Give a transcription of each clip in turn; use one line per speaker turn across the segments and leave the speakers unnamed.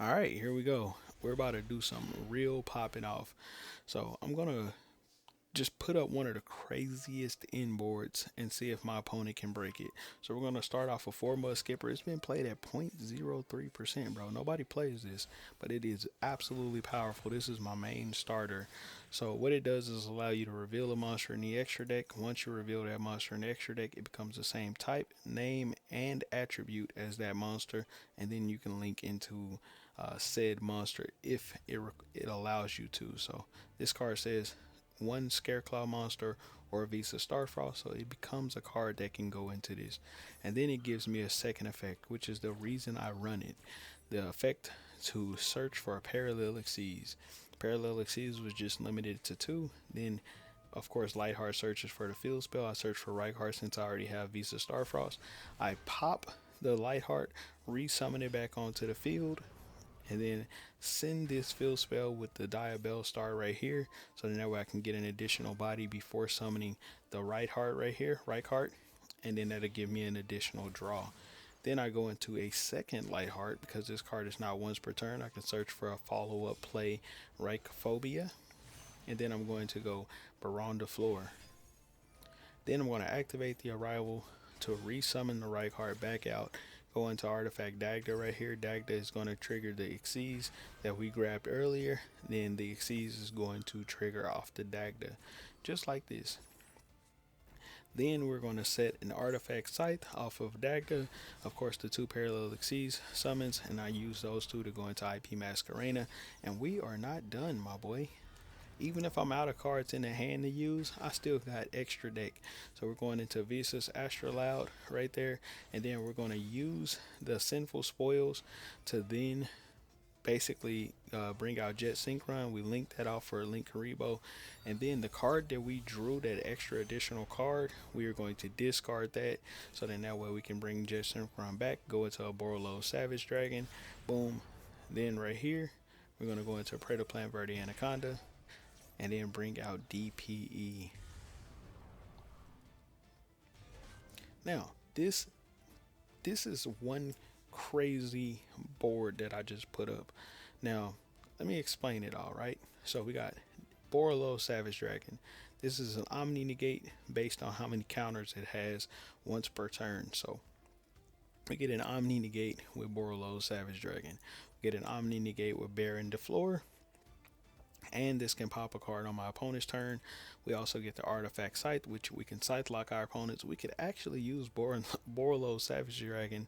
All right, here we go. We're about to do some real popping off. So I'm gonna just put up one of the craziest inboards and see if my opponent can break it. So we're gonna start off with 4 mud skipper. It's been played at 0.03%, bro. Nobody plays this, but it is absolutely powerful. This is my main starter. So what it does is allow you to reveal a monster in the extra deck. Once you reveal that monster in the extra deck, it becomes the same type, name, and attribute as that monster, and then you can link into said monster if it allows you to. So this card says one Scareclaw monster or a Visa Starfrost, so it becomes a card that can go into this. And then it gives me a second effect, which is the reason I run it. The effect to search for a parallel exceeds. Parallel exceeds was just limited to two. Then, of course, Lightheart searches for the field spell. I search for Reichheart since I already have Visa Starfrost. I pop the Lightheart, resummon it back onto the field, and then send this field spell with the Diabell star right here, so then that way I can get an additional body before summoning the right heart right here, right heart, and then that'll give me an additional draw. Then I go into a second light heart because this card is not once per turn. I can search for a follow-up play Reichphobia, and then I'm going to go Baron de Fleur. Then I'm going to activate the arrival to resummon the Reichheart back out. Go into artifact Dagda right here. Dagda is going to trigger the Xyz that we grabbed earlier. Then the Xyz is going to trigger off the Dagda, just like this. Then we're going to set an artifact scythe off of Dagda. Of course, the two parallel Xyz summons, and I use those two to go into IP Masquerena. And we are not done, my boy. Even if I'm out of cards in the hand to use, I still got extra deck. So we're going into Visas Astrolaud right there, and then we're going to use the Sinful Spoils to then basically bring out Jet Synchron. We link that off for Link Karibo, and then the card that we drew, that extra additional card, we are going to discard that, so then that way we can bring Jet Synchron back, go into a Borolo Savage Dragon, boom. Then right here, we're going to go into Predator Plant Verde Anaconda, and then bring out DPE. Now, this is one crazy board that I just put up. Now, let me explain it all, right? So we got Borolo Savage Dragon. This is an Omni Negate based on how many counters it has once per turn. So we get an Omni Negate with Borolo Savage Dragon. We get an Omni Negate with Baron de Fleur, and this can pop a card on my opponent's turn. We also get the artifact scythe, which we can scythe lock our opponents. We could actually use Borolo Savage Dragon,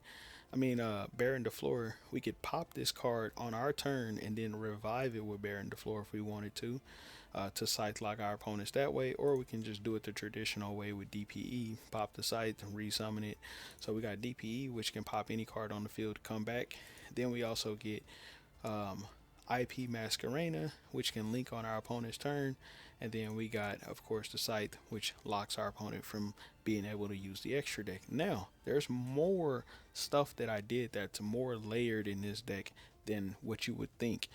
Baron de Fleur. We could pop this card on our turn and then revive it with Baron de Fleur if we wanted to scythe lock our opponents that way, or we can just do it the traditional way with DPE, pop the scythe and resummon it. So we got DPE, which can pop any card on the field to come back. Then we also get IP Masquerena, which can link on our opponent's turn, and then we got, of course, the Scythe, which locks our opponent from being able to use the extra deck. Now, there's more stuff that I did that's more layered in this deck than what you would think.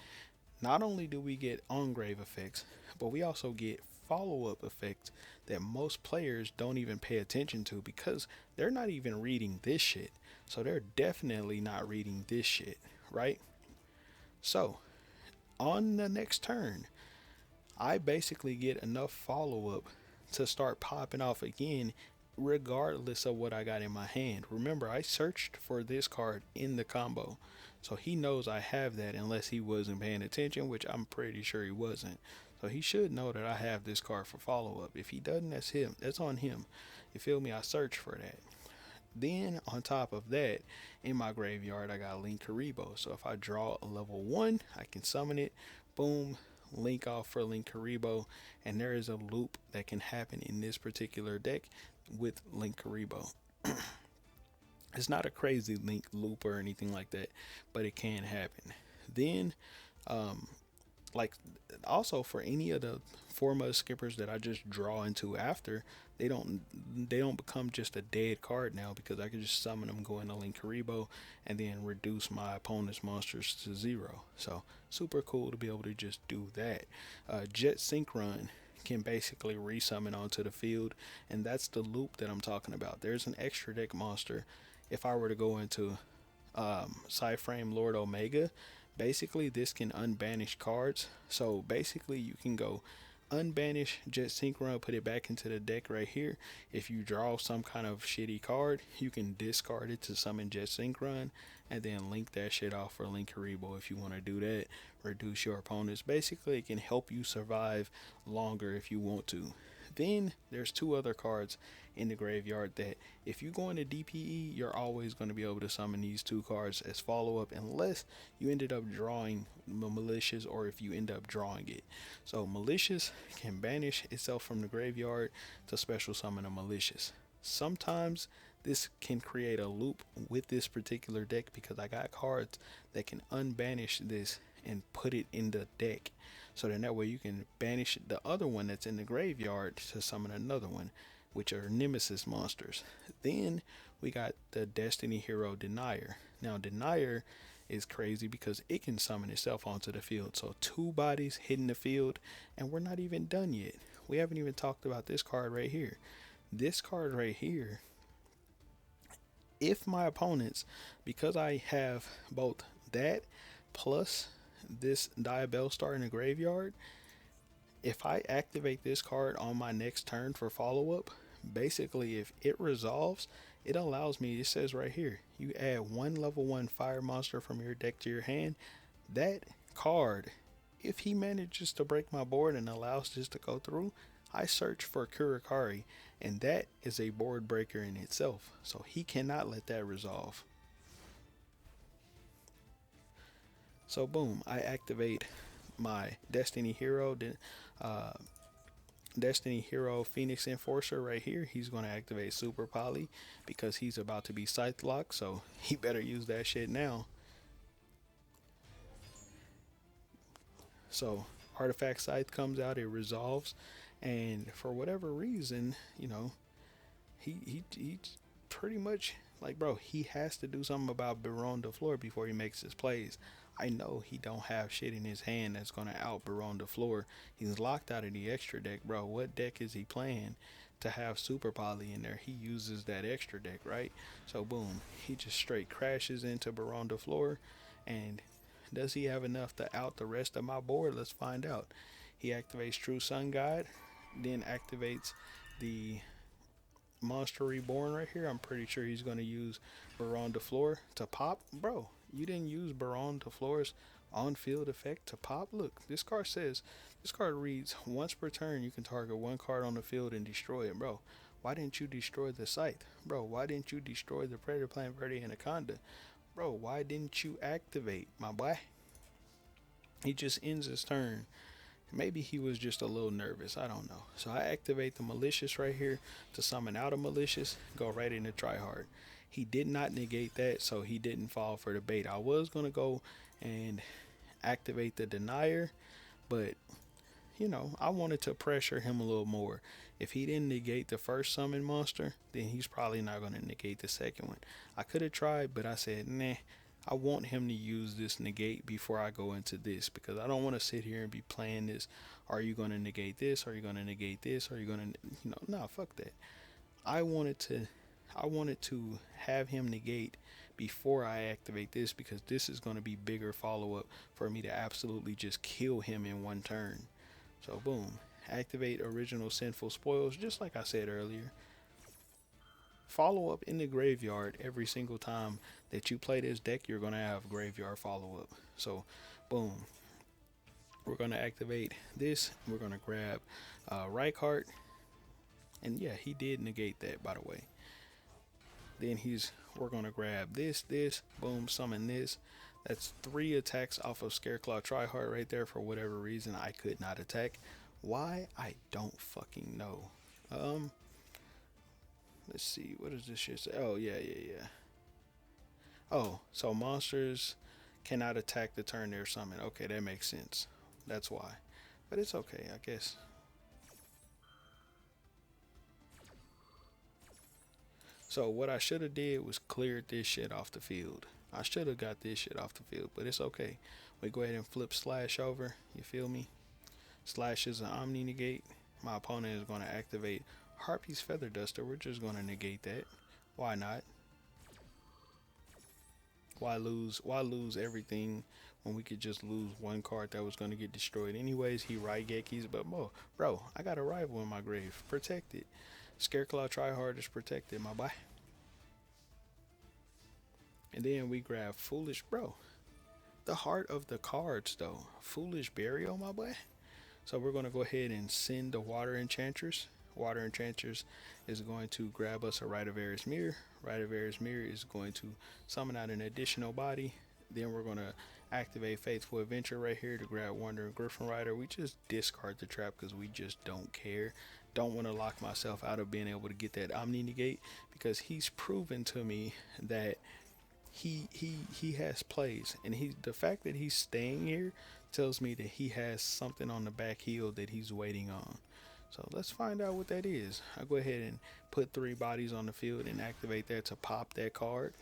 Not only do we get on-grave effects, but we also get follow-up effects that most players don't even pay attention to because they're not even reading this shit. So they're definitely not reading this shit, right? So on the next turn, I basically get enough follow up to start popping off again, regardless of what I got in my hand. Remember, I searched for this card in the combo, so he knows I have that unless he wasn't paying attention, which I'm pretty sure he wasn't. So he should know that I have this card for follow up. If he doesn't, that's him. That's on him. You feel me? I searched for that. Then on top of that, in my graveyard, I got Link Karibo. So if I draw a level 1, I can summon it. Boom, link off for Link Karibo. And there is a loop that can happen in this particular deck with Link Karibo. It's not a crazy link loop or anything like that, but it can happen. Then, like, also for any of the 4 mud skippers that I just draw into after, they don't become just a dead card now because I can just summon them, go into Link Karibo, and then reduce my opponent's monsters to 0. So super cool to be able to just do that. Jet Synchron can basically resummon onto the field, and that's the loop that I'm talking about. There's an extra deck monster. If I were to go into Psyframe Lord Omega, Basically, this can unbanish cards. So basically, you can go unbanish Jet Sync Run, put it back into the deck right here. If you draw some kind of shitty card, you can discard it to summon Jet Sync Run, and then link that shit off for Linkuriboh if you want to do that. Reduce your opponents. Basically, it can help you survive longer if you want to. Then there's two other cards in the graveyard that if you go into DPE, you're always going to be able to summon these two cards as follow-up unless you ended up drawing Malicious or if you end up drawing it. So Malicious can banish itself from the graveyard to special summon a Malicious. Sometimes this can create a loop with this particular deck because I got cards that can unbanish this and put it in the deck. So then that way you can banish the other one that's in the graveyard to summon another one, which are Nemesis monsters. Then we got the Destiny Hero Denier. Now Denier is crazy because it can summon itself onto the field. So two bodies hitting the field, and we're not even done yet. We haven't even talked about this card right here. This card right here, if my opponents, because I have both that plus this Diabell Star in the graveyard, if I activate this card on my next turn for follow-up, basically if it resolves, it allows me, it says right here, you add one level 1 fire monster from your deck to your hand. That card, if he manages to break my board and allows this to go through, I search for Kurikari, and that is a board breaker in itself. So he cannot let that resolve. So boom, I activate my Destiny Hero, Destiny Hero Phoenix Enforcer right here. He's going to activate Super Poly because he's about to be Scythe Locked, so he better use that shit now. So Artifact Scythe comes out, it resolves, and for whatever reason, you know, he pretty much like, bro, he has to do something about Baron de Fleur before he makes his plays. I know he don't have shit in his hand that's gonna out Baron de Fleur. He's locked out of the extra deck, bro. What deck is he playing to have Super Poly in there? He uses that extra deck, right? So boom, he just straight crashes into Baron de Fleur, and does he have enough to out the rest of my board? Let's find out. He activates True Sun God, then activates the Monster Reborn right here. I'm pretty sure he's going to use Baron de Fleur to pop. Bro, you didn't use Baron de Fleur's on-field effect to pop? Look, this card says, this card reads, once per turn you can target one card on the field and destroy it. Bro, why didn't you destroy the Scythe? Bro, why didn't you destroy the Predator Plant Verde Anaconda? Bro, why didn't you activate, my boy? He just ends his turn. Maybe he was just a little nervous. I don't know. So I activate the Malicious right here to summon out a Malicious. Go right into Tryhard. He did not negate that, so he didn't fall for the bait. I was going to go and activate the Denier, but, you know, I wanted to pressure him a little more. If he didn't negate the first summon monster, then he's probably not going to negate the second one. I could have tried, but I said, nah. I want him to use this negate before I go into this, because I don't want to sit here and be playing this. Are you going to negate this? Are you going to negate this? Are you going to, you know, nah, fuck that. I wanted to have him negate before I activate this, because this is going to be bigger follow-up for me to absolutely just kill him in one turn. So boom, activate Original Sinful Spoils, just like I said earlier. Follow up in the graveyard every single time that you play this deck. You're going to have graveyard follow up. So boom, we're going to activate this. We're going to grab Reichardt, and yeah, he did negate that, by the way. Then we're going to grab this, boom, summon this. That's 3 attacks off of Scareclaw Tryhard right there. For whatever reason, I could not attack. Why? I don't fucking know. Let's see, what does this shit say? Oh, yeah. Oh, so monsters cannot attack the turn they're summoned. Okay, that makes sense. That's why. But it's okay, I guess. So what I should have did was cleared this shit off the field. I should have got this shit off the field, but it's okay. We go ahead and flip Slash over, you feel me? Slash is an Omni negate. My opponent is going to activate Harpy's Feather Duster. We're just going to negate that. Why not? Why lose everything when we could just lose one card that was going to get destroyed anyways. He Raigekis, but bro, I got a rival in my grave. Protect it. Scareclaw Tryhard is protected, my boy. And then we grab Foolish, bro. The heart of the cards, though. Foolish Burial, my boy. So we're going to go ahead and send the Water Enchantress. Water Enchantress is going to grab us a Rite of Ares Mirror. Rite of Ares Mirror is going to summon out an additional body. Then we're going to activate Faithful Adventure right here to grab Wandering Griffin Rider. We just discard the trap because we just don't care. Don't want to lock myself out of being able to get that Omni Negate, because he's proven to me that he has plays, and the fact that he's staying here tells me that he has something on the back heel that he's waiting on. So let's find out what that is. I'll go ahead and put 3 bodies on the field and activate that to pop that card.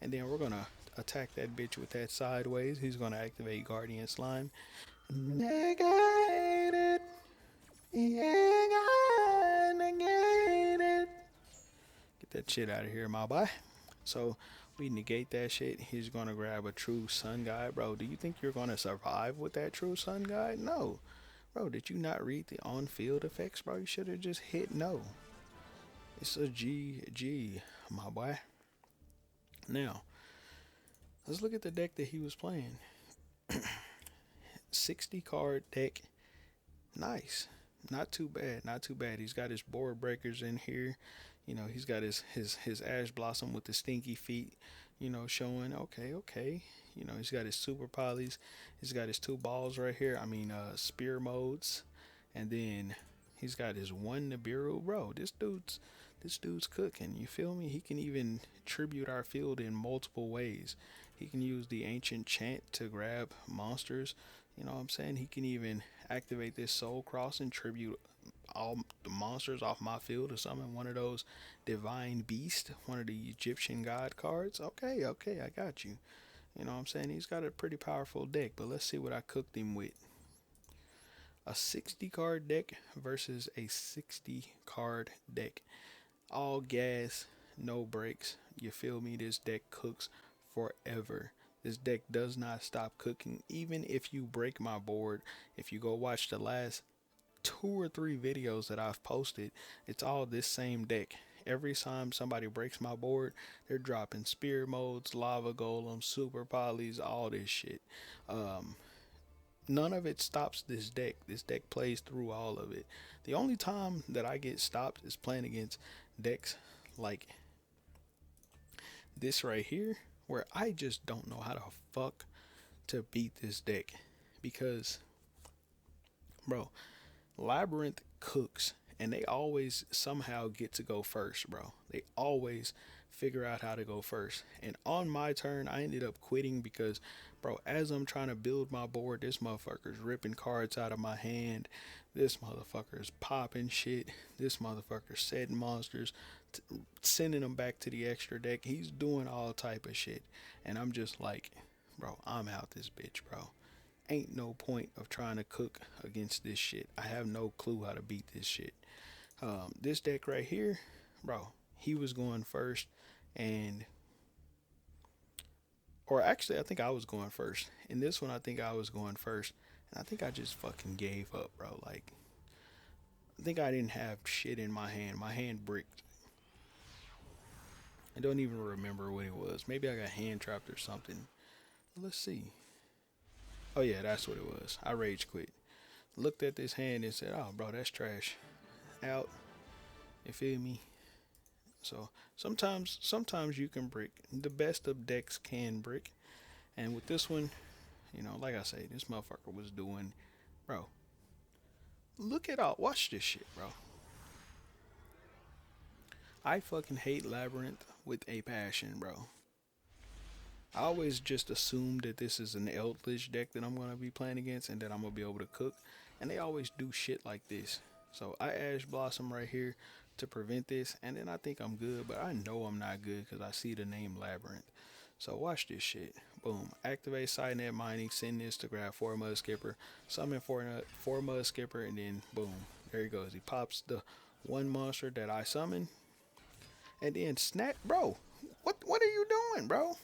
And then we're gonna attack that bitch with that sideways. He's gonna activate Guardian Slime. Negated. Yeah, negated. Get that shit out of here, my boy. So we negate that shit. He's gonna grab a True Sun Guide. Bro, do you think you're gonna survive with that True Sun Guide? No. Bro, did you not read the on-field effects, bro? You should have just hit no. It's a GG, my boy. Now, let's look at the deck that he was playing. 60 card deck. Nice. Not too bad, not too bad. He's got his board breakers in here. You know, he's got his Ash Blossom with the stinky feet, you know, showing. Okay. You know, he's got his super polys. He's got his 2 balls right here. I mean, spear modes. And then he's got his 1 Nibiru. Bro, this dude's cooking. You feel me? He can even tribute our field in multiple ways. He can use the Ancient Chant to grab monsters. You know what I'm saying? He can even activate this Soul Cross and tribute all the monsters off my field to summon one of those Divine Beast, one of the Egyptian God cards. Okay, I got you. You know what I'm saying? He's got a pretty powerful deck, but let's see what I cooked him with. A 60 card deck versus a 60 card deck. All gas, no breaks. You feel me? This deck cooks forever. This deck does not stop cooking. Even if you break my board, if you go watch the last 2 or 3 videos that I've posted, it's all this same deck. Every time somebody breaks my board, they're dropping spear modes, lava golems, super polys, all this shit. None of it stops this deck. This deck plays through all of it. The only time that I get stopped is playing against decks like this right here, where I just don't know how the fuck to beat this deck. Because, bro, Labyrinth cooks, and they always somehow get to go first, bro. They always figure out how to go first. And on my turn, I ended up quitting because, bro, as I'm trying to build my board, this motherfucker's ripping cards out of my hand. This motherfucker's popping shit. This motherfucker's setting monsters, sending them back to the extra deck. He's doing all type of shit. And I'm just like, bro, I'm out this bitch, bro. Ain't no point of trying to cook against this shit. I have no clue how to beat this shit. This deck right here, bro, he was going first, or actually I think I was going first. In this one I think I was going first, and I think I just fucking gave up, bro. Like, I think I didn't have shit in my hand. My hand bricked. I don't even remember what it was. Maybe I got hand trapped or something. Let's see. Oh yeah, that's what it was. I rage quit. Looked at this hand and said, "Oh, bro, that's trash." Out. You feel me? So sometimes you can brick. The best of decks can brick. And with this one, you know, like I say, this motherfucker was doing, bro. Look at all. Watch this shit, bro. I fucking hate Labyrinth with a passion, bro. I always just assume that this is an Eldritch deck that I'm going to be playing against and that I'm going to be able to cook. And they always do shit like this. So I Ash Blossom right here to prevent this. And then I think I'm good, but I know I'm not good because I see the name Labyrinth. So watch this shit. Boom. Activate Sidenet Mining. Send this to grab 4 Mud Skipper. Summon 4 Mud Skipper. And then boom. There he goes. He pops the 1 monster that I summoned. And then snap. Bro, what are you doing, bro?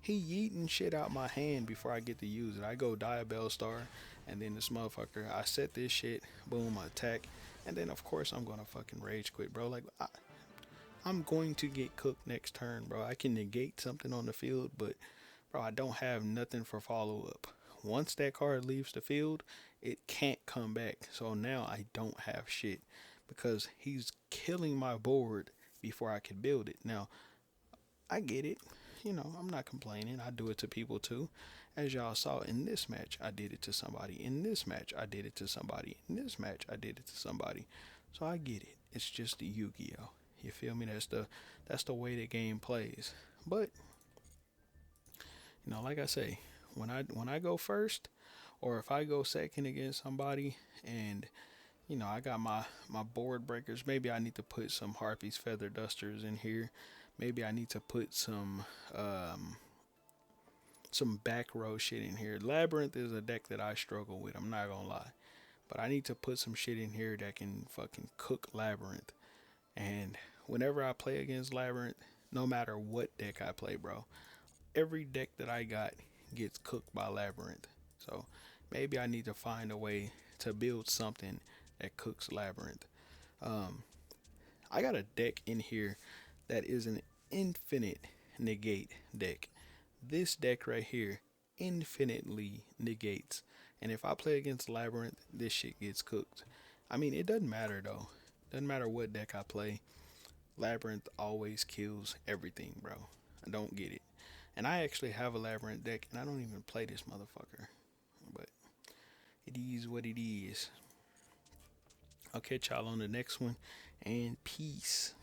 He yeeting shit out my hand before I get to use it. I go Diabell Star, and then this motherfucker, I set this shit, boom, attack, and then of course I'm gonna fucking rage quit, bro. Like I'm going to get cooked next turn, bro. I can negate something on the field, but bro, I don't have nothing for follow up. Once that card leaves the field, it can't come back. So now I don't have shit because he's killing my board before I can build it. Now, I get it. You know, I'm not complaining. I do it to people too. As y'all saw in this match, I did it to somebody. In this match, I did it to somebody. In this match, I did it to somebody. So I get it. It's just the Yu-Gi-Oh. You feel me? That's the way the game plays. But you know, like I say, when I go first, or if I go second against somebody, and you know I got my board breakers, maybe I need to put some Harpy's Feather Dusters in here. Maybe I need to put some back row shit in here. Labyrinth is a deck that I struggle with. I'm not gonna lie, but I need to put some shit in here that can fucking cook Labyrinth. And whenever I play against Labyrinth, no matter what deck I play, bro, every deck that I got gets cooked by Labyrinth. So maybe I need to find a way to build something that cooks Labyrinth. Um, I got a deck in here that is an infinite negate deck. This deck right here infinitely negates. And if I play against Labyrinth, this shit gets cooked. I mean, it doesn't matter though. Doesn't matter what deck I play. Labyrinth always kills everything, bro. I don't get it. And I actually have a Labyrinth deck, and I don't even play this motherfucker. But it is what it is. I'll catch y'all on the next one, and peace.